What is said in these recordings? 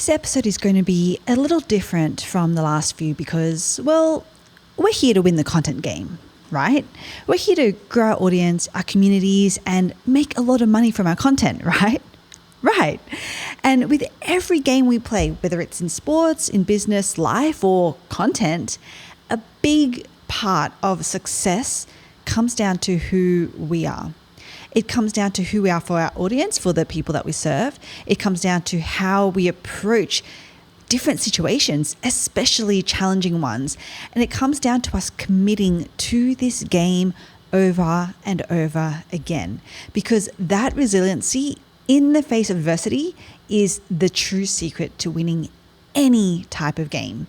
This episode is going to be a little different from the last few because, well, we're here to win the content game, right? We're here to grow our audience, our communities, and make a lot of money from our content, right? Right. And with every game we play, whether it's in sports, in business, life, or content, a big part of success comes down to who we are. It comes down to who we are for our audience, for the people that we serve. It comes down to how we approach different situations, especially challenging ones. And it comes down to us committing to this game over and over again, because that resiliency in the face of adversity is the true secret to winning any type of game.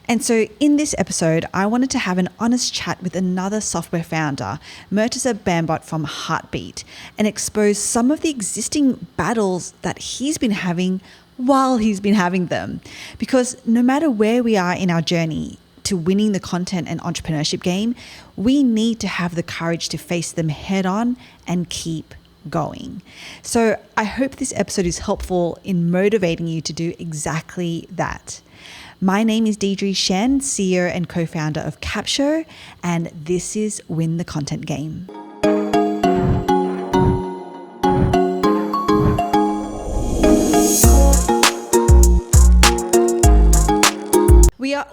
And so in this episode, I wanted to have an honest chat with another software founder, Murtaza Bambot from Heartbeat, and expose some of the existing battles that he's been having while he's been having them. Because no matter where we are in our journey to winning the content and entrepreneurship game, we need to have the courage to face them head on and keep going. So I hope this episode is helpful in motivating you to do exactly that. My name is Deidre Shen, CEO and co-founder of Capshow, and this is Win the Content Game.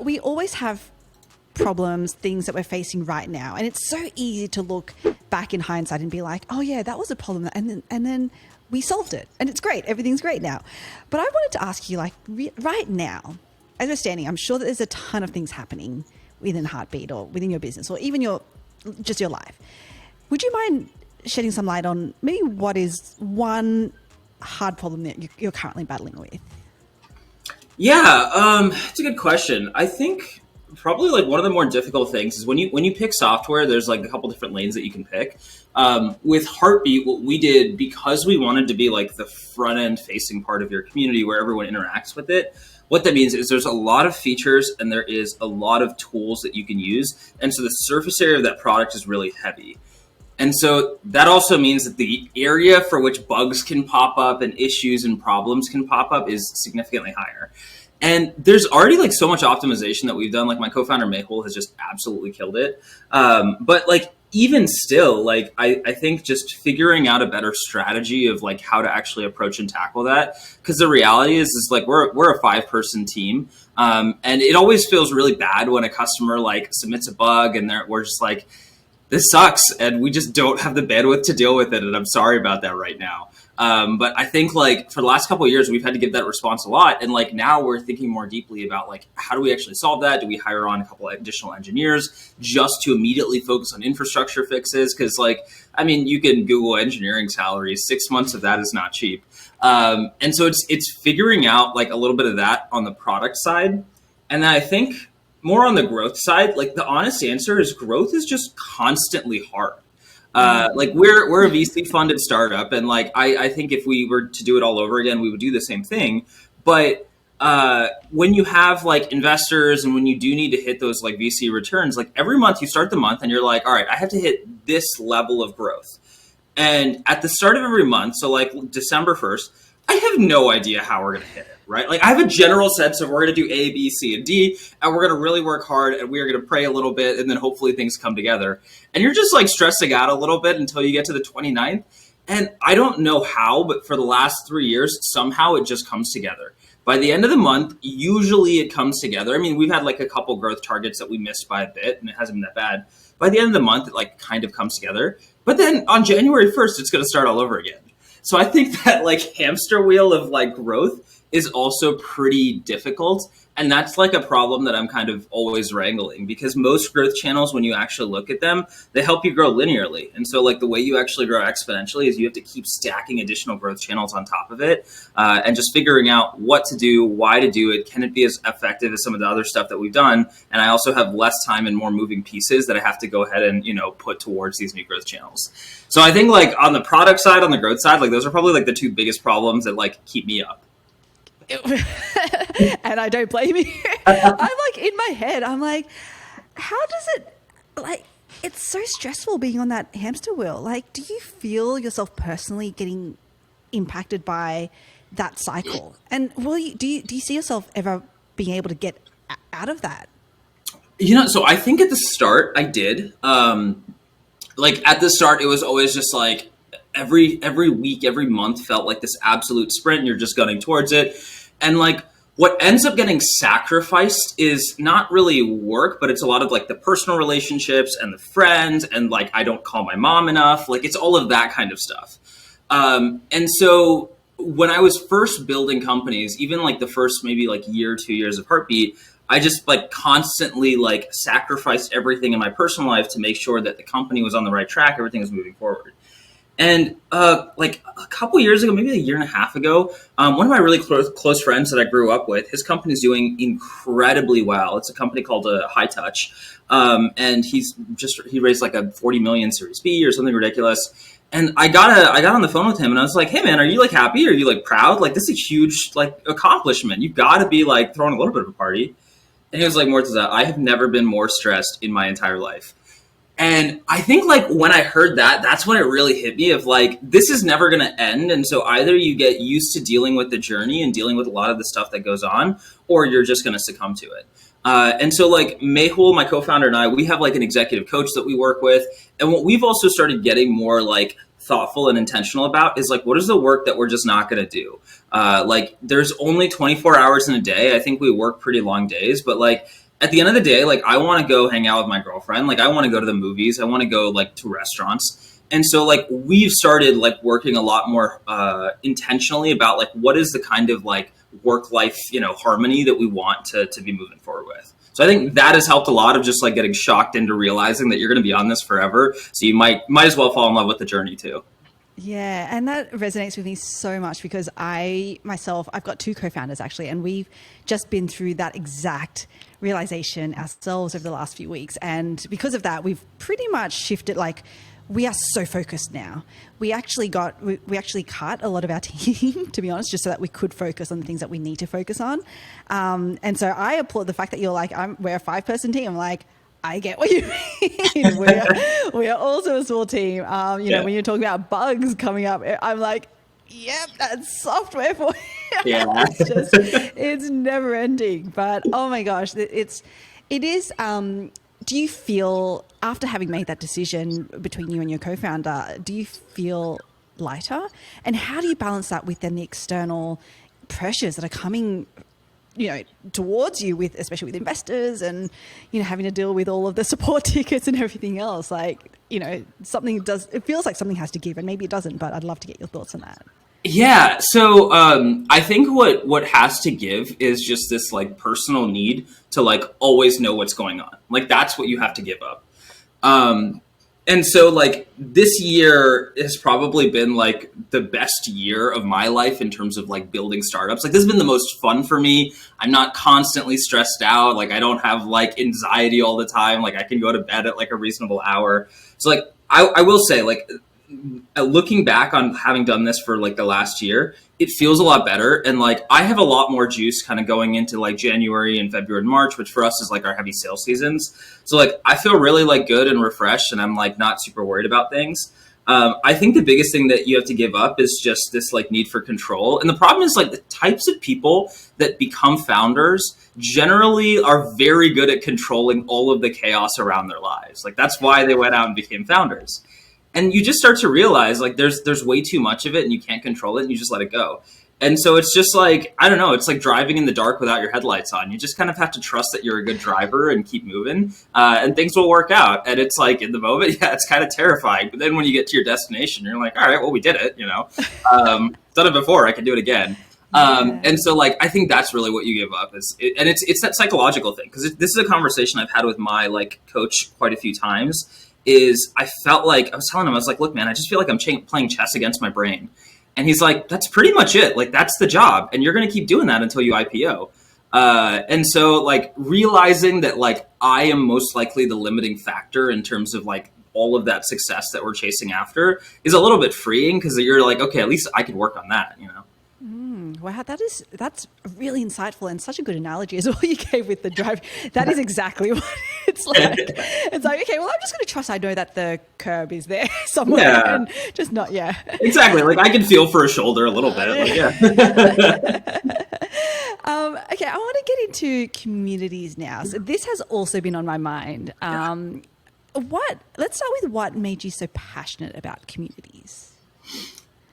We always have problems, things that we're facing right now, and it's so easy to look back in hindsight and be like, oh yeah, that was a problem, and then we solved it, and it's great, everything's great now. But I wanted to ask you, like, right now, as we're standing, I'm sure that there's a ton of things happening within Heartbeat or within your business or even your life. Would you mind shedding some light on maybe what is one hard problem that you're currently battling with? Yeah, it's a good question. I think probably like one of the more difficult things is when you pick software, there's like a couple different lanes that you can pick. With Heartbeat, what we did, because we wanted to be like the front end facing part of your community where everyone interacts with it, what that means is there's a lot of features and there is a lot of tools that you can use. And so the surface area of that product is really heavy. And so that also means that the area for which bugs can pop up and issues and problems can pop up is significantly higher. And there's already like so much optimization that we've done. Like my co-founder Mehul has just absolutely killed it. But like even still, like I think just figuring out a better strategy of like how to actually approach and tackle that. Because the reality is like we're a 5-person team. And it always feels really bad when a customer like submits a bug and we're just like, this sucks and we just don't have the bandwidth to deal with it. And I'm sorry about that right now. But I think like for the last couple of years, we've had to give that response a lot. And like now we're thinking more deeply about like, how do we actually solve that? Do we hire on a couple of additional engineers just to immediately focus on infrastructure fixes? Cause like, I mean, you can Google engineering salaries, 6 months of that is not cheap. And so it's figuring out like a little bit of that on the product side. And then I think more on the growth side, like the honest answer is growth is just constantly hard. Like we're a VC funded startup. And like, I think if we were to do it all over again, we would do the same thing. But, when you have like investors and when you do need to hit those like VC returns, like every month you start the month and you're like, all right, I have to hit this level of growth. And at the start of every month, so like December 1st, I have no idea how we're going to hit it, right? Like I have a general sense of we're going to do A, B, C, and D, and we're going to really work hard and we are going to pray a little bit and then hopefully things come together. And you're just like stressing out a little bit until you get to the 29th. And I don't know how, but for the last 3 years, somehow it just comes together. By the end of the month, usually it comes together. I mean, we've had like a couple growth targets that we missed by a bit and it hasn't been that bad. By the end of the month, it like kind of comes together. But then on January 1st, it's going to start all over again. So I think that like hamster wheel of like growth is also pretty difficult. And that's like a problem that I'm kind of always wrangling because most growth channels, when you actually look at them, they help you grow linearly. And so like the way you actually grow exponentially is you have to keep stacking additional growth channels on top of it and just figuring out what to do, why to do it. Can it be as effective as some of the other stuff that we've done? And I also have less time and more moving pieces that I have to go ahead and, put towards these new growth channels. So I think like on the product side, on the growth side, like those are probably like the two biggest problems that like keep me up. And I don't blame you. I'm like in my head, I'm like, how does it, like, it's so stressful being on that hamster wheel. Like, do you feel yourself personally getting impacted by that cycle. And do you see yourself ever being able to get out of that? So I think at the start I did. Like at the start, it was always just like every week, every month felt like this absolute sprint. And you're just gunning towards it, and like what ends up getting sacrificed is not really work, but it's a lot of like the personal relationships and the friends, and like I don't call my mom enough. Like it's all of that kind of stuff. And so when I was first building companies, even like the first maybe like year, 2 years of Heartbeat, I just like constantly like sacrificed everything in my personal life to make sure that the company was on the right track, everything was moving forward. And like a couple years ago, maybe a year and a half ago, one of my really close friends that I grew up with, his company's doing incredibly well. It's a company called High Touch, and he raised like a 40 million Series B or something ridiculous. And I got on the phone with him and I was like, hey man, are you like happy? Are you like proud? Like this is a huge like accomplishment. You've got to be like throwing a little bit of a party. And he was like, Murtaza, I have never been more stressed in my entire life. And I think like when I heard that, that's when it really hit me of like, this is never going to end. And so either you get used to dealing with the journey and dealing with a lot of the stuff that goes on, or you're just going to succumb to it. And so like Mehul, my co-founder, and I, we have like an executive coach that we work with. And what we've also started getting more like thoughtful and intentional about is like, what is the work that we're just not going to do? Like there's only 24 hours in a day. I think we work pretty long days, but like at the end of the day, like I want to go hang out with my girlfriend. Like I want to go to the movies. I want to go like to restaurants. And so like we've started like working a lot more intentionally about like what is the kind of like work-life, harmony that we want to be moving forward with. So I think that has helped a lot of just like getting shocked into realizing that you're going to be on this forever. So you might as well fall in love with the journey too. Yeah, and that resonates with me so much because I've got two co-founders actually, and we've just been through that exact realization ourselves over the last few weeks. And because of that, we've pretty much shifted, like we are so focused now. We actually cut a lot of our team, to be honest, just so that we could focus on the things that we need to focus on. And so I applaud the fact that you're like, we're a 5-person team. I'm like, I get what you mean. We are also a small team. When you're talking about bugs coming up, I'm like, yep, that's software for you. Yeah. it's never ending. But oh my gosh, it is. Do you feel, after having made that decision between you and your co-founder, do you feel lighter? And how do you balance that with then the external pressures that are coming towards you, especially with investors and, having to deal with all of the support tickets and everything else? Like, it feels like something has to give, and maybe it doesn't, but I'd love to get your thoughts on that. Yeah. So I think what has to give is just this like personal need to like always know what's going on. Like that's what you have to give up. And so like this year has probably been like the best year of my life in terms of like building startups. Like this has been the most fun for me. I'm not constantly stressed out. Like I don't have like anxiety all the time. Like I can go to bed at like a reasonable hour. So like I will say like looking back on having done this for like the last year, it feels a lot better. And like I have a lot more juice kind of going into like January and February and March, which for us is like our heavy sales seasons. So like I feel really like good and refreshed, and I'm like not super worried about things. I think the biggest thing that you have to give up is just this like need for control. And the problem is like the types of people that become founders generally are very good at controlling all of the chaos around their lives. Like that's why they went out and became founders. And you just start to realize like there's way too much of it and you can't control it and you just let it go. And so it's just like, I don't know, it's like driving in the dark without your headlights on. You just kind of have to trust that you're a good driver and keep moving, and things will work out. And it's like in the moment, yeah, it's kind of terrifying. But then when you get to your destination, you're like, all right, well, we did it, done it before, I can do it again. And so like, I think that's really what you give up and it's that psychological thing. Cause this is a conversation I've had with my like coach quite a few times. Is I felt like I was telling him, I was like, look, man, I just feel like I'm playing chess against my brain. And he's like, that's pretty much it. Like, that's the job. And you're going to keep doing that until you IPO. And so like realizing that like I am most likely the limiting factor in terms of like all of that success that we're chasing after is a little bit freeing, because you're like, okay, at least I could work on that, Wow, that's really insightful and such a good analogy as well you gave with the drive. That is exactly what it's like, okay, well, I'm just going to trust I know that the curb is there somewhere Yeah. and just not, Exactly. Like I can feel for a shoulder a little bit. Like, yeah. Okay, I want to get into communities now. So this has also been on my mind. Let's start with what made you so passionate about communities?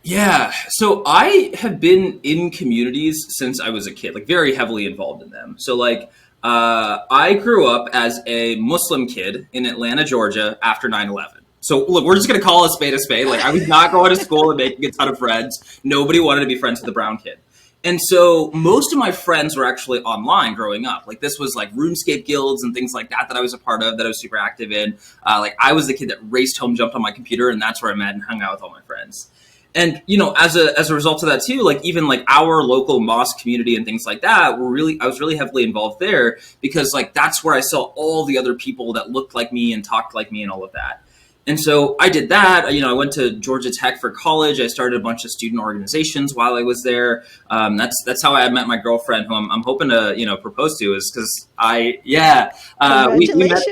Yeah. So I have been in communities since I was a kid, like very heavily involved in them. So like I grew up as a Muslim kid in Atlanta, Georgia after 9/11. So look, we're just going to call a spade a spade. Like I was not going to school and making a ton of friends. Nobody wanted to be friends with the brown kid. And so most of my friends were actually online growing up. Like this was like RuneScape guilds and things like that I was a part of, that I was super active in. Like I was the kid that raced home, jumped on my computer, and that's where I met and hung out with all my friends. And as a result of that too, like even like our local mosque community and things like that I was really heavily involved there, because like that's where I saw all the other people that looked like me and talked like me and all of that. And so I did that. I went to Georgia Tech for college. I started a bunch of student organizations while I was there. That's how I met my girlfriend, who I'm hoping to propose to, is because Congratulations. we met.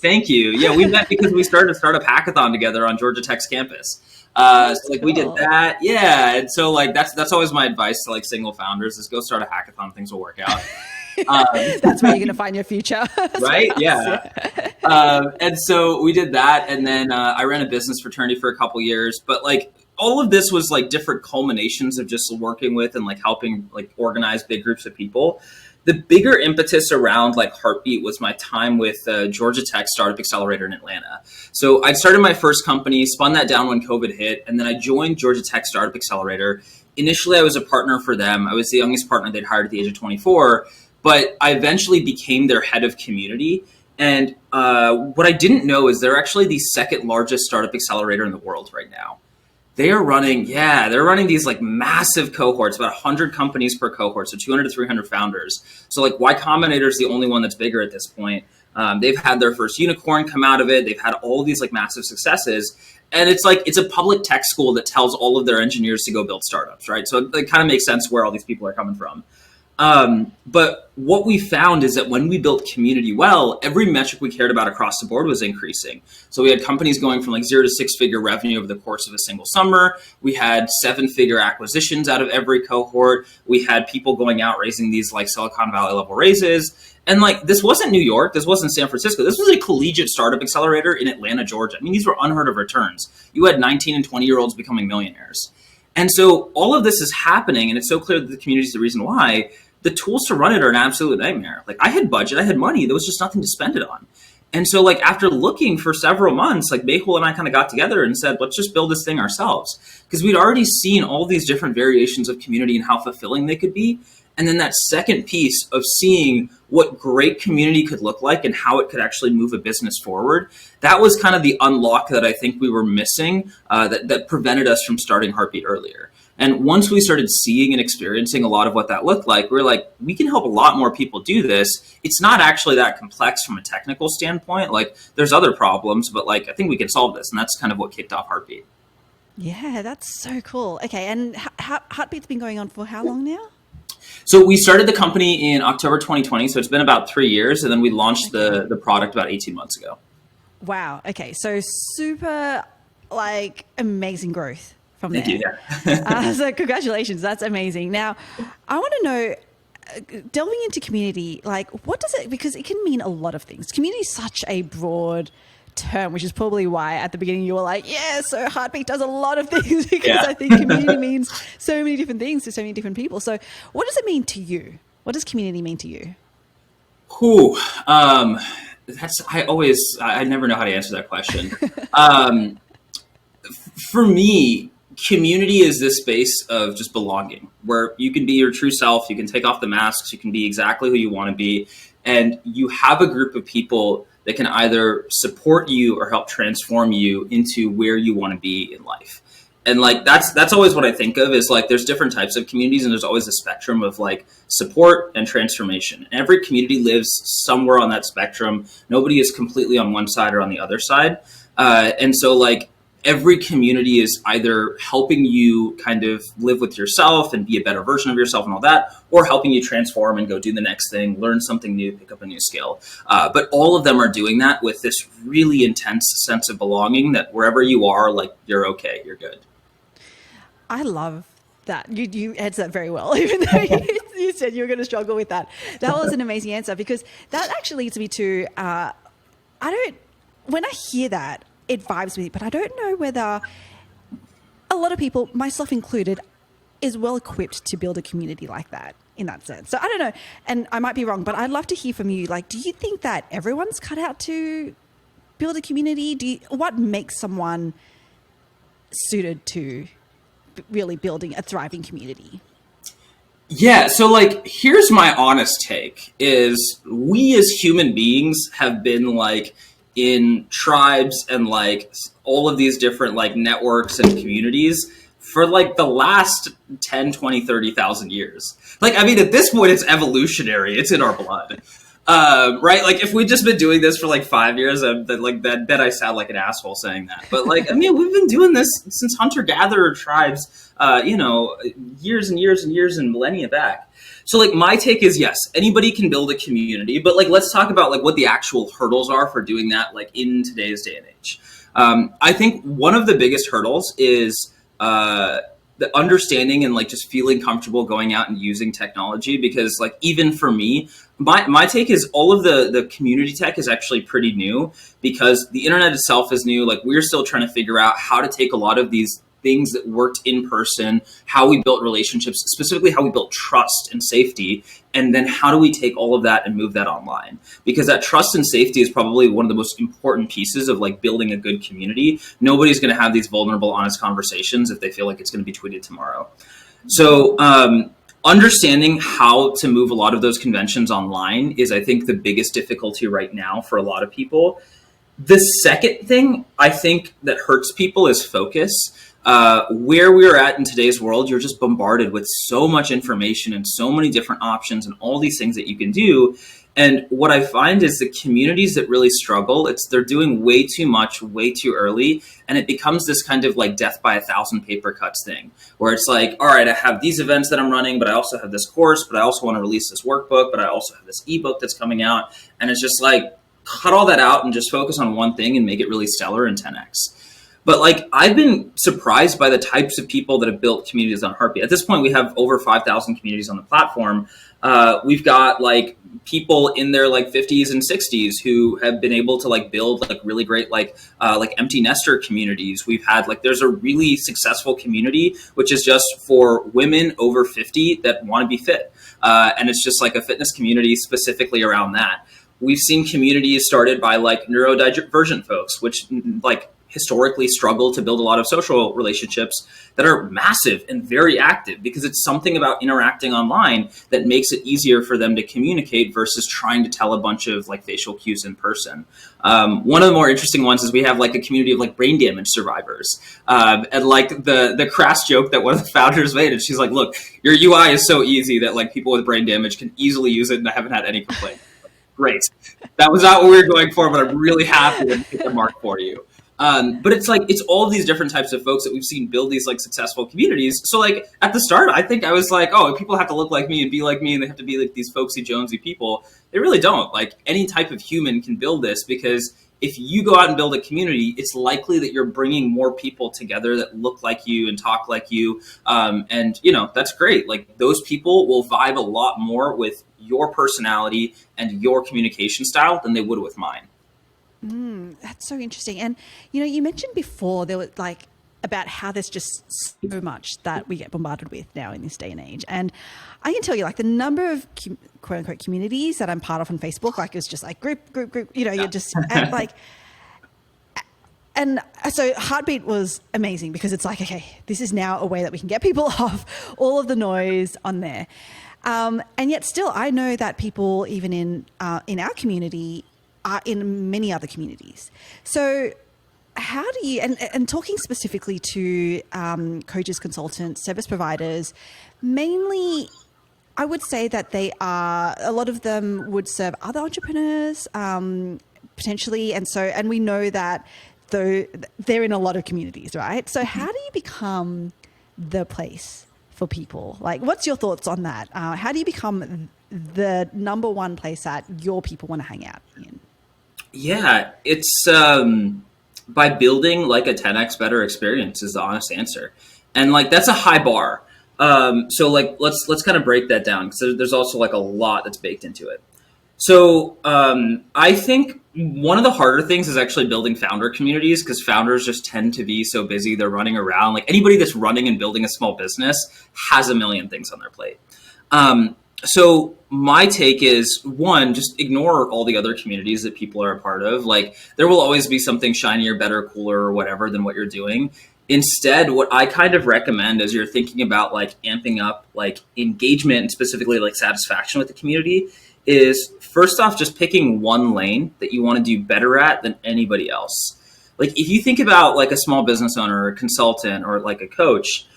Thank you. Yeah, we met because we started a startup hackathon together on Georgia Tech's campus. So like cool. we did that. Yeah. And so like that's always my advice to like single founders, is go start a hackathon. Things will work out. That's where you're going to find your future. Right? Yeah. And so we did that. And then I ran a business fraternity for a couple years. But like all of this was like different culminations of just working with and like helping like organize big groups of people. The bigger impetus around like Heartbeat was my time with Georgia Tech Startup Accelerator in Atlanta. So I started my first company, spun that down when COVID hit, and then I joined Georgia Tech Startup Accelerator. Initially, I was a partner for them. I was the youngest partner they'd hired at the age of 24, but I eventually became their head of community. And what I didn't know is they're actually the second largest startup accelerator in the world right now. They're running these like massive cohorts, about 100 companies per cohort, so 200 to 300 founders. So like Y Combinator is the only one that's bigger at this point. They've had their first unicorn come out of it. They've had all these like massive successes. And it's a public tech school that tells all of their engineers to go build startups, right? So it kind of makes sense where all these people are coming from. But what we found is that when we built community well, every metric we cared about across the board was increasing. So we had companies going from like 0 to 6-figure revenue over the course of a single summer. We had 7-figure acquisitions out of every cohort. We had people going out raising these like Silicon Valley level raises. And like, this wasn't New York. This wasn't San Francisco. This was a collegiate startup accelerator in Atlanta, Georgia. I mean, these were unheard of returns. You had 19 and 20-year-olds becoming millionaires. And so all of this is happening, and it's so clear that the community is the reason why. The tools to run it are an absolute nightmare. Like I had budget, I had money, there was just nothing to spend it on. And so like after looking for several months, like Mehul and I kind of got together and said, let's just build this thing ourselves. Because we'd already seen all these different variations of community and how fulfilling they could be. And then that second piece of seeing what great community could look like and how it could actually move a business forward, that was kind of the unlock that I think we were missing, that prevented us from starting Heartbeat earlier. And once we started seeing and experiencing a lot of what that looked like, we were like, we can help a lot more people do this. It's not actually that complex from a technical standpoint. Like there's other problems, but like, I think we can solve this. And that's kind of what kicked off Heartbeat. Yeah, that's so cool. Okay. And Heartbeat's been going on for how long now? So we started the company in October 2020. So it's been about 3 years. And then we launched the product about 18 months ago. Wow. Okay. So super like amazing growth. Thank you. Yeah. So congratulations. That's amazing. Now, I want to know, delving into community, like what does it, because it can mean a lot of things. Community is such a broad term, which is probably why at the beginning you were like, yeah, so Heartbeat does a lot of things, because I think community means so many different things to so many different people. So what does it mean to you? What does community mean to you? I never know how to answer that question. For me, community is this space of just belonging, where you can be your true self, you can take off the masks, you can be exactly who you want to be, and you have a group of people that can either support you or help transform you into where you want to be in life. And like that's always what I think of, is like there's different types of communities, and there's always a spectrum of like support and transformation. And every community lives somewhere on that spectrum. Nobody is completely on one side or on the other side. And so like every community is either helping you kind of live with yourself and be a better version of yourself and all that, or helping you transform and go do the next thing, learn something new, pick up a new skill. But all of them are doing that with this really intense sense of belonging that wherever you are, like, you're okay, you're good. I love that. You answered that very well, even though you said you were going to struggle with that. That was an amazing answer, because that actually leads me to, when I hear that, it vibes with me, but I don't know whether a lot of people, myself included, is well equipped to build a community like that, in that sense. So I don't know, and I might be wrong, but I'd love to hear from you. Like, do you think that everyone's cut out to build a community? What makes someone suited to really building a thriving community? Yeah, so like, here's my honest take is we as human beings have been like in tribes and like all of these different like networks and communities for like the last 10, 20, 30,000 years. Like, I mean, at this point it's evolutionary, it's in our blood. Right? Like, if we'd just been doing this for like 5 years, that I sound like an asshole saying that. But like, I mean, we've been doing this since hunter-gatherer tribes, years and years and years and millennia back. So like, my take is, yes, anybody can build a community, but like, let's talk about like what the actual hurdles are for doing that, like in today's day and age. I think one of the biggest hurdles is, the understanding and like just feeling comfortable going out and using technology, because like, even for me, my take is all of the community tech is actually pretty new, because the internet itself is new. Like, we're still trying to figure out how to take a lot of these things that worked in person, how we built relationships, specifically how we built trust and safety, and then how do we take all of that and move that online? Because that trust and safety is probably one of the most important pieces of like building a good community. Nobody's going to have these vulnerable, honest conversations if they feel like it's going to be tweeted tomorrow. So understanding how to move a lot of those conventions online is, I think, the biggest difficulty right now for a lot of people. The second thing I think that hurts people is focus. Where we're at in today's world, you're just bombarded with so much information and so many different options and all these things that you can do. And what I find is the communities that really struggle, they're doing way too much, way too early. And it becomes this kind of like death by 1,000 paper cuts thing, where it's like, all right, I have these events that I'm running, but I also have this course, but I also want to release this workbook, but I also have this ebook that's coming out. And it's just like, cut all that out and just focus on one thing and make it really stellar in 10x. But like, I've been surprised by the types of people that have built communities on Heartbeat. At this point, we have over 5,000 communities on the platform. We've got like people in their like 50s and 60s who have been able to like build like really great like empty nester communities. We've had like, there's a really successful community which is just for women over 50 that want to be fit, and it's just like a fitness community specifically around that. We've seen communities started by like neurodivergent folks, which like historically struggle to build a lot of social relationships that are massive and very active, because it's something about interacting online that makes it easier for them to communicate versus trying to tell a bunch of like facial cues in person. One of the more interesting ones is we have like a community of like brain damage survivors. And like the crass joke that one of the founders made, and she's like, look, your UI is so easy that like people with brain damage can easily use it and I haven't had any complaints. Great. That was not what we were going for, but I'm really happy to hit the mark for you. But it's like, it's all of these different types of folks that we've seen build these like successful communities. So like at the start, I think I was like, oh, people have to look like me and be like me, and they have to be like these folksy Jonesy people. They really don't. Like, any type of human can build this, because if you go out and build a community, it's likely that you're bringing more people together that look like you and talk like you. And you know, that's great. Like, those people will vibe a lot more with your personality and your communication style than they would with mine. That's so interesting. And, you know, you mentioned before there was like about how there's just so much that we get bombarded with now in this day and age. And I can tell you, like, the number of quote unquote communities that I'm part of on Facebook, like, it's just like group, you know, you're just and like, and so Heartbeat was amazing because it's like, okay, this is now a way that we can get people off all of the noise on there. And yet still, I know that people even in our community are in many other communities. So how do you, and talking specifically to coaches, consultants, service providers, mainly I would say that a lot of them would serve other entrepreneurs potentially. And we know that they're in a lot of communities, right? So how do you become the place for people? Like, what's your thoughts on that? How do you become the number one place that your people want to hang out in? Yeah, it's by building like a 10x better experience is the honest answer. And like that's a high bar. So like let's kind of break that down because there's also like a lot that's baked into it. So I think one of the harder things is actually building founder communities because founders just tend to be so busy. They're running around. Like anybody that's running and building a small business has a million things on their plate. So my take is, one, just ignore all the other communities that people are a part of. Like there will always be something shinier, better, cooler, or whatever than what you're doing. Instead, what I kind of recommend as you're thinking about like amping up like engagement and specifically like satisfaction with the community is first off, just picking one lane that you want to do better at than anybody else. Like if you think about like a small business owner or a consultant or like a coach,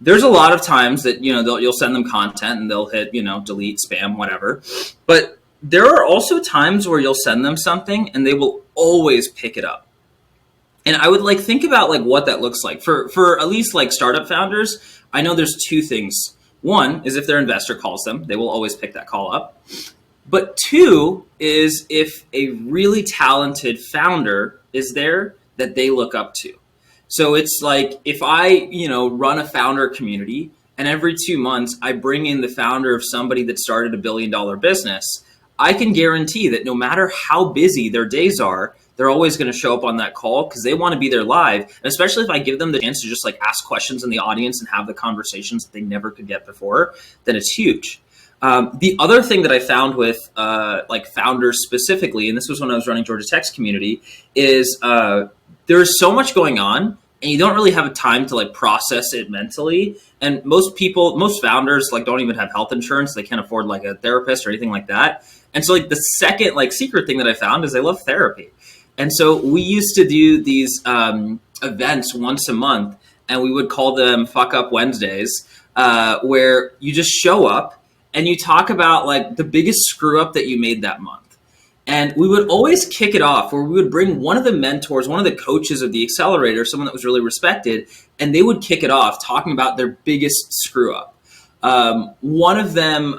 there's a lot of times that, you'll send them content and they'll hit, delete, spam, whatever. But there are also times where you'll send them something and they will always pick it up. And I would like think about like what that looks like for at least like startup founders. I know there's two things. One is if their investor calls them, they will always pick that call up. But two is if a really talented founder is there that they look up to. So it's like if I, run a founder community and every 2 months I bring in the founder of somebody that started $1 billion business, I can guarantee that no matter how busy their days are, they're always going to show up on that call because they want to be there live. And especially if I give them the chance to just like ask questions in the audience and have the conversations that they never could get before, then it's huge. The other thing that I found with like founders specifically, and this was when I was running Georgia Tech's community, is there's so much going on and you don't really have time to like process it mentally. And most founders like don't even have health insurance. They can't afford like a therapist or anything like that. And so like the second like secret thing that I found is they love therapy. And so we used to do these events once a month and we would call them Fuck Up Wednesdays, where you just show up and you talk about like the biggest screw up that you made that month. And we would always kick it off where we would bring one of the mentors, one of the coaches of the accelerator, someone that was really respected, and they would kick it off talking about their biggest screw up. One of them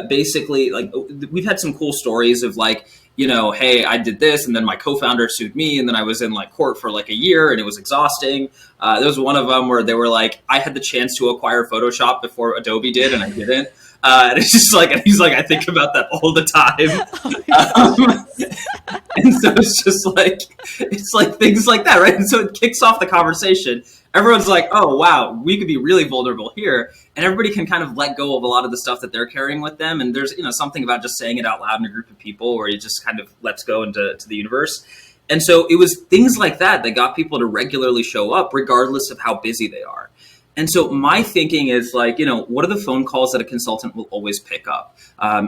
basically, like, we've had some cool stories of like, hey, I did this and then my co-founder sued me and then I was in like court for like a year and it was exhausting. There was one of them where they were like, I had the chance to acquire Photoshop before Adobe did and I didn't. And it's just like, and he's like, I think about that all the time. And so it's like things like that, right? And so it kicks off the conversation. Everyone's like, oh, wow, we could be really vulnerable here. And everybody can kind of let go of a lot of the stuff that they're carrying with them. And there's, something about just saying it out loud in a group of people where you just kind of lets go into the universe. And so it was things like that got people to regularly show up regardless of how busy they are. And so my thinking is like, what are the phone calls that a consultant will always pick up?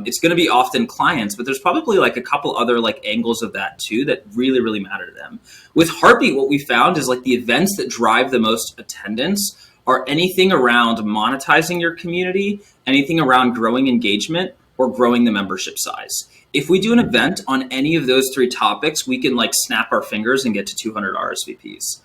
It's going to be often clients, but there's probably like a couple other like angles of that too that really, really matter to them. With Heartbeat, what we found is like the events that drive the most attendance are anything around monetizing your community, anything around growing engagement or growing the membership size. If we do an event on any of those three topics, we can like snap our fingers and get to 200 RSVPs.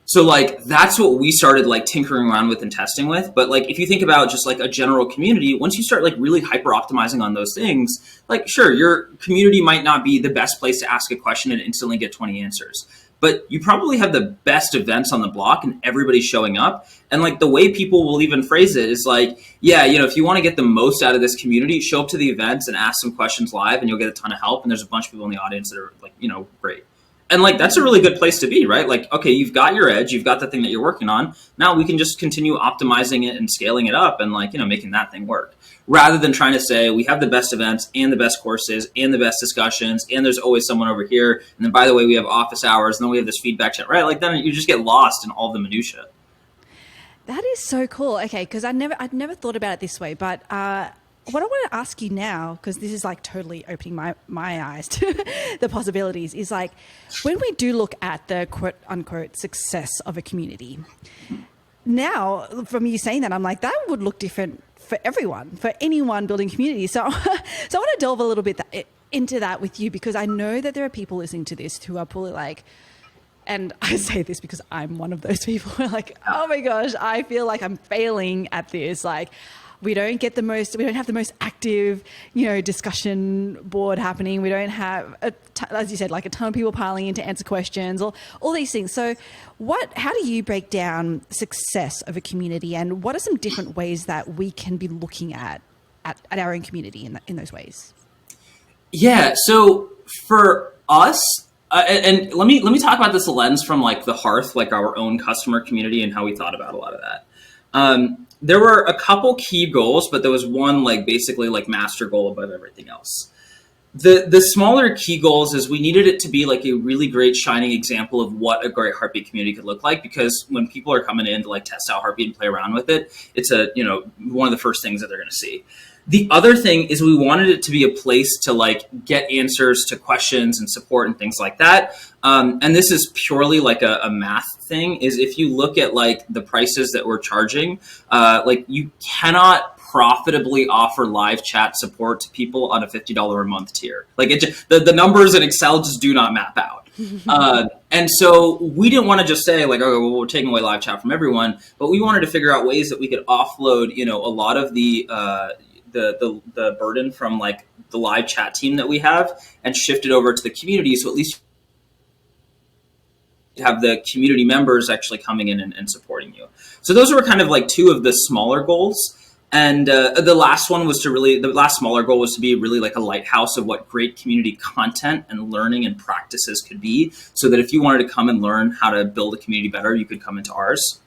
So like, that's what we started like tinkering around with and testing with. But like, if you think about just like a general community, once you start like really hyper optimizing on those things, like sure, your community might not be the best place to ask a question and instantly get 20 answers, but you probably have the best events on the block and everybody's showing up. And like the way people will even phrase it is like, yeah, if you want to get the most out of this community, show up to the events and ask some questions live and you'll get a ton of help. And there's a bunch of people in the audience that are like, great. And like, that's a really good place to be, right? Like, okay, you've got your edge, you've got the thing that you're working on. Now we can just continue optimizing it and scaling it up and like, making that thing work. Rather than trying to say we have the best events and the best courses and the best discussions and there's always someone over here. And then by the way, we have office hours and then we have this feedback chat, right? Like then you just get lost in all the minutia. That is so cool. Okay, because I'd never thought about it this way, but what I want to ask you now, because this is like totally opening my eyes to the possibilities, is like when we do look at the quote unquote success of a community, now from you saying that, I'm like, that would look different for everyone, for anyone building community. So I want to delve a little bit into that with you, because I know that there are people listening to this who are probably like, and I say this because I'm one of those people who are like, oh my gosh, I feel like I'm failing at this. Like, we don't have the most active, discussion board happening. We don't have, as you said, like a ton of people piling in to answer questions, all these things. So how do you break down success of a community, and what are some different ways that we can be looking at our own community in those ways? Yeah. So for us, and let me talk about this lens from like the hearth, like our own customer community, and how we thought about a lot of that. There were a couple key goals, but there was one like basically like master goal above everything else. The smaller key goals is we needed it to be like a really great shining example of what a great Heartbeat community could look like, because when people are coming in to like test out Heartbeat and play around with it, it's one of the first things that they're going to see. The other thing is we wanted it to be a place to like get answers to questions and support and things like that. And this is purely like a math thing, is if you look at like the prices that we're charging, like you cannot profitably offer live chat support to people on a $50 a month tier. Like the numbers in Excel just do not map out. And so we didn't want to just say like, oh, well, we're taking away live chat from everyone, but we wanted to figure out ways that we could offload, a lot of the burden from like the live chat team that we have and shift it over to the community. So at least have the community members actually coming in and supporting you. So those were kind of like two of the smaller goals. And the last smaller goal was to be really like a lighthouse of what great community content and learning and practices could be, so that if you wanted to come and learn how to build a community better, you could come into ours.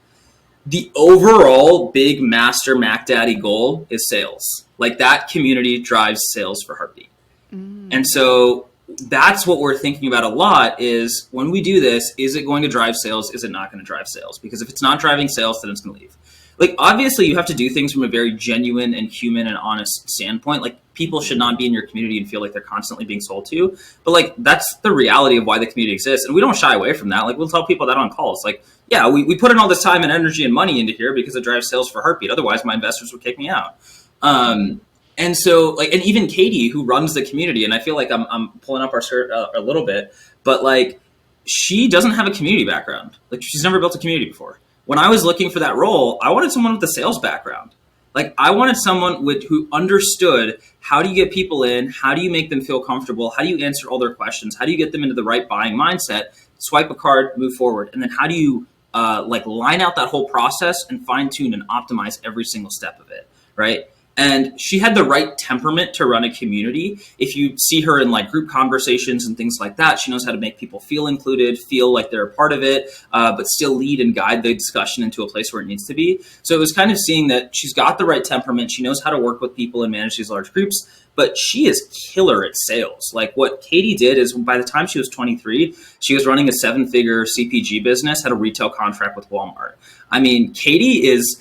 The overall big master Mac Daddy goal is sales. Like that community drives sales for Heartbeat. And so that's what we're thinking about a lot, is when we do this, is it going to drive sales? Is it not going to drive sales? Because if it's not driving sales, then it's going to leave. Like, obviously you have to do things from a very genuine and human and honest standpoint. Like, people should not be in your community and feel like they're constantly being sold to. But like, that's the reality of why the community exists. And we don't shy away from that. Like, we'll tell people that on calls. Like, yeah, we put in all this time and energy and money into here because it drives sales for Heartbeat. Otherwise my investors would kick me out. And so like, and even Katie, who runs the community, and I feel like I'm pulling up our skirt a little bit, but like, she doesn't have a community background. Like, she's never built a community before. When I was looking for that role, I wanted someone with a sales background. Like, I wanted someone who understood, how do you get people in? How do you make them feel comfortable? How do you answer all their questions? How do you get them into the right buying mindset? Swipe a card, move forward. And then how do you like line out that whole process and fine tune and optimize every single step of it, right? And she had the right temperament to run a community. If you see her in like group conversations and things like that, she knows how to make people feel included, feel like they're a part of it, but still lead and guide the discussion into a place where it needs to be. So it was kind of seeing that she's got the right temperament. She knows how to work with people and manage these large groups, but she is killer at sales. Like, what Katie did is, by the time she was 23, she was running a 7-figure CPG business, had a retail contract with Walmart. I mean, Katie is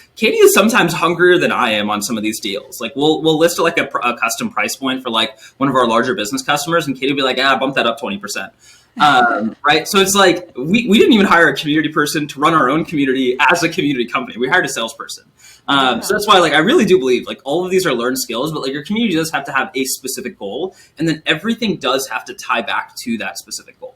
sometimes hungrier than I am on some of these deals. Like, we'll list like a custom price point for like one of our larger business customers, and Katie will be like, bump that up 20%. Right? So it's like, we didn't even hire a community person to run our own community as a community company. We hired a salesperson. So that's why, like, I really do believe like all of these are learned skills, but like your community does have to have a specific goal, and then everything does have to tie back to that specific goal.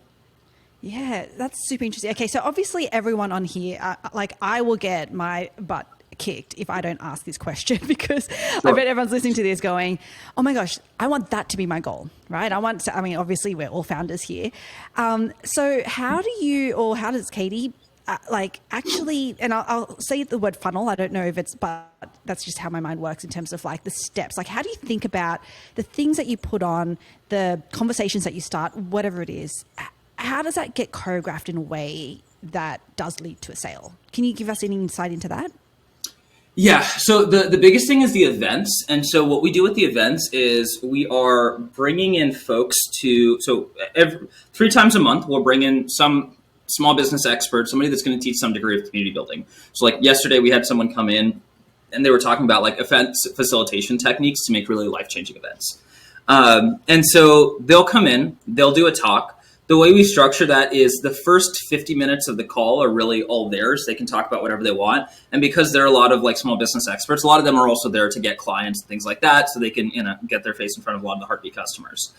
Yeah, that's super interesting. Okay, so obviously everyone on here, like, I will get my butt kicked if I don't ask this question, because I bet everyone's listening to this going, oh my gosh, I want that to be my goal, right? Obviously we're all founders here. So how does Katie actually, and I'll say the word funnel, I don't know if it's, but that's just how my mind works in terms of like the steps. Like, how do you think about the things that you put on, the conversations that you start, whatever it is? How does that get choreographed in a way that does lead to a sale? Can you give us any insight into that? Yeah. So the biggest thing is the events. And so what we do with the events is we are bringing in folks every 3 times a month, we'll bring in some small business expert, somebody that's going to teach some degree of community building. So like yesterday we had someone come in and they were talking about like event facilitation techniques to make really life-changing events. And so they'll come in, they'll do a talk. The way we structure that is the first 50 minutes of the call are really all theirs. They can talk about whatever they want. And because there are a lot of like small business experts, a lot of them are also there to get clients and things like that, so they can get their face in front of a lot of the Heartbeat customers.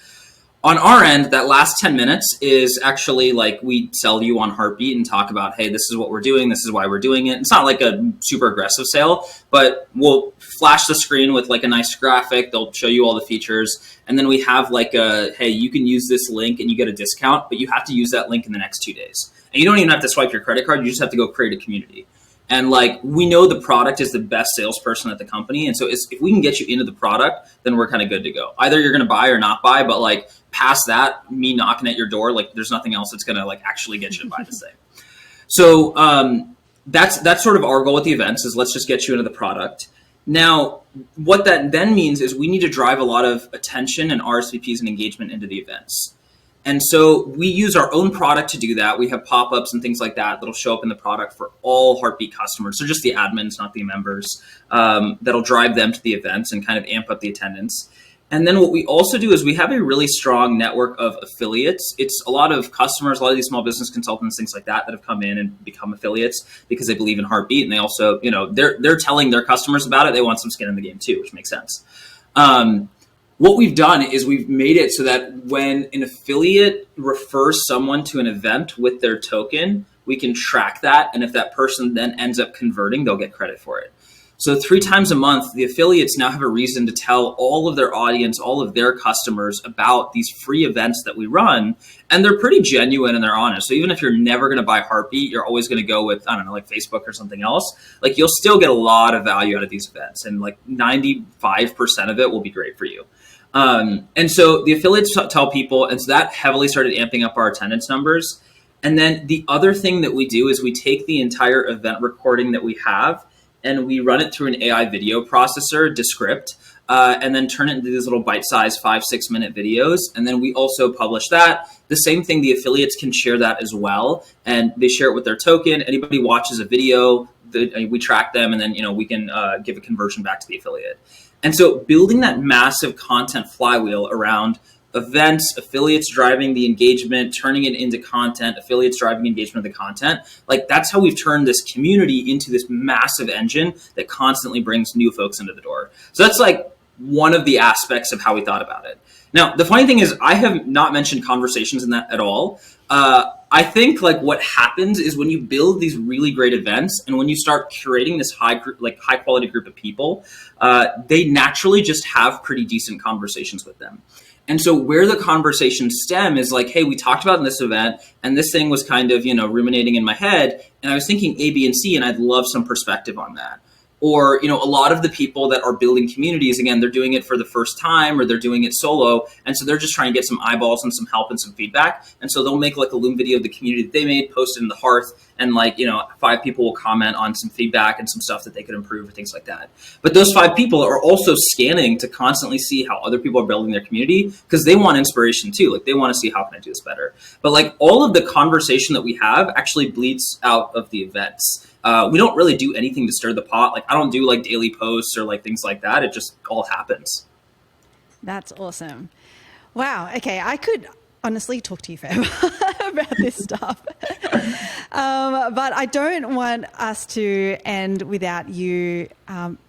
On our end, that last 10 minutes is actually like we sell you on Heartbeat and talk about, hey, this is what we're doing. This is why we're doing it. It's not like a super aggressive sale, but we'll flash the screen with like a nice graphic. They'll show you all the features. And then we have like a, hey, you can use this link and you get a discount, but you have to use that link in the next 2 days. And you don't even have to swipe your credit card. You just have to go create a community. And like, we know the product is the best salesperson at the company. And so if we can get you into the product, then we're kind of good to go. Either you're going to buy or not buy, but like past that, me knocking at your door, like there's nothing else that's going to like actually get you to buy this thing. So that's sort of our goal with the events is let's just get you into the product. Now, what that then means is we need to drive a lot of attention and RSVPs and engagement into the events. And so we use our own product to do that. We have pop-ups and things like that that'll show up in the product for all Heartbeat customers. So just the admins, not the members, that'll drive them to the events and kind of amp up the attendance. And then what we also do is we have a really strong network of affiliates. It's a lot of customers, a lot of these small business consultants, things like that have come in and become affiliates because they believe in Heartbeat. And they also, they're telling their customers about it. They want some skin in the game too, which makes sense. What we've done is we've made it so that when an affiliate refers someone to an event with their token, we can track that. And if that person then ends up converting, they'll get credit for it. So 3 times a month, the affiliates now have a reason to tell all of their audience, all of their customers about these free events that we run. And they're pretty genuine and they're honest. So even if you're never going to buy Heartbeat, you're always going to go with, I don't know, like Facebook or something else. Like you'll still get a lot of value out of these events. And like 95% of it will be great for you. And so the affiliates tell people, and so that heavily started amping up our attendance numbers. And then the other thing that we do is we take the entire event recording that we have and we run it through an AI video processor, Descript, and then turn it into these little bite-sized 5-6 minute videos. And then we also publish that. The same thing, the affiliates can share that as well. And they share it with their token. Anybody watches a video, we track them, and then we can give a conversion back to the affiliate. And so building that massive content flywheel around events, affiliates driving the engagement, turning it into content, affiliates driving engagement of the content, like that's how we've turned this community into this massive engine that constantly brings new folks into the door. So that's like one of the aspects of how we thought about it. Now, the funny thing is I have not mentioned conversations in that at all. I think like what happens is when you build these really great events and when you start curating this high quality group of people, they naturally just have pretty decent conversations with them. And so where the conversations stem is like, hey, we talked about in this event and this thing was kind of, ruminating in my head. And I was thinking A, B, and C, and I'd love some perspective on that. Or, a lot of the people that are building communities, again, they're doing it for the first time or they're doing it solo. And so they're just trying to get some eyeballs and some help and some feedback. And so they'll make like a Loom video of the community that they made, post it in the Hearth, and 5 people will comment on some feedback and some stuff that they could improve or things like that. But those 5 people are also scanning to constantly see how other people are building their community because they want inspiration too. Like they want to see how can I do this better. But like all of the conversation that we have actually bleeds out of the events. We don't really do anything to stir the pot. Like I don't do like daily posts or like things like that. It just all happens. That's awesome. Wow. Okay. I could honestly talk to you forever about this stuff. But I don't want us to end without you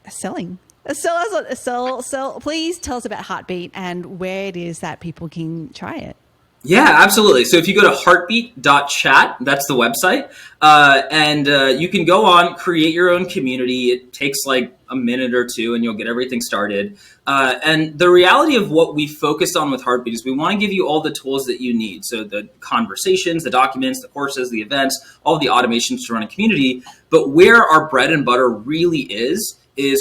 selling. Sell. Please tell us about Heartbeat and where it is that people can try it. Yeah, absolutely. So if you go to heartbeat.chat, that's the website, and you can go on, create your own community. It takes like a minute or 2 and you'll get everything started. And the reality of what we focused on with Heartbeat is we want to give you all the tools that you need. So the conversations, the documents, the courses, the events, all the automations to run a community. But where our bread and butter really is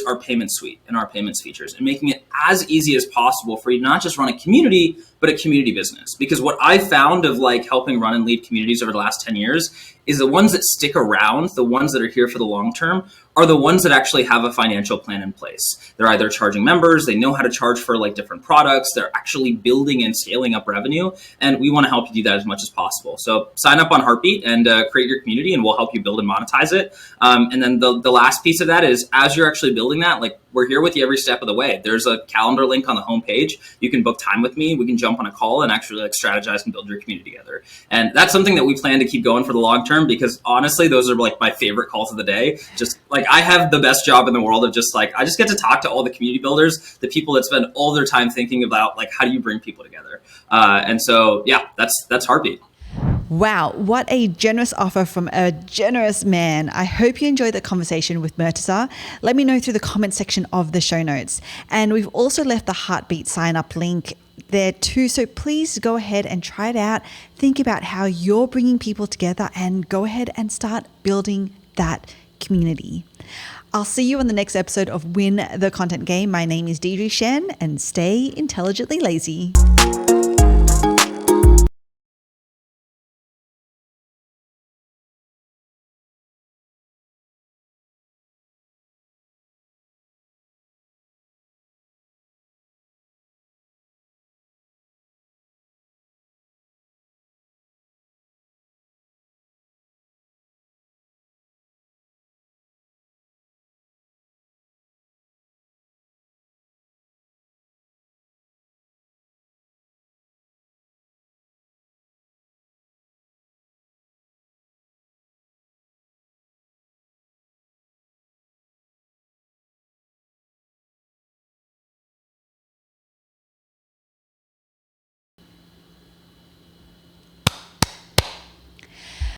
our payment suite and our payments features and making it as easy as possible for you to not just run a community, but a community business. Because what I found of like helping run and lead communities over the last 10 years is the ones that stick around, the ones that are here for the long term, are the ones that actually have a financial plan in place. They're either charging members, they know how to charge for like different products, they're actually building and scaling up revenue, and we want to help you do that as much as possible. So sign up on Heartbeat and create your community, and we'll help you build and monetize it. And then the last piece of that is as you're actually building that, like we're here with you every step of the way. There's a calendar link on the homepage. You can book time with me. We can jump on a call and actually like strategize and build your community together. And that's something that we plan to keep going for the long term, because honestly, those are like my favorite calls of the day. Just like I have the best job in the world of just like, I just get to talk to all the community builders, the people that spend all their time thinking about like, how do you bring people together? And so, yeah, that's Heartbeat. Wow, what a generous offer from a generous man. I hope you enjoyed the conversation with Murtaza. Let me know through the comment section of the show notes. And we've also left the Heartbeat sign up link there too. So please go ahead and try it out. Think about how you're bringing people together and go ahead and start building that community. I'll see you on the next episode of Win the Content Game. My name is Deidre Shen, and stay intelligently lazy.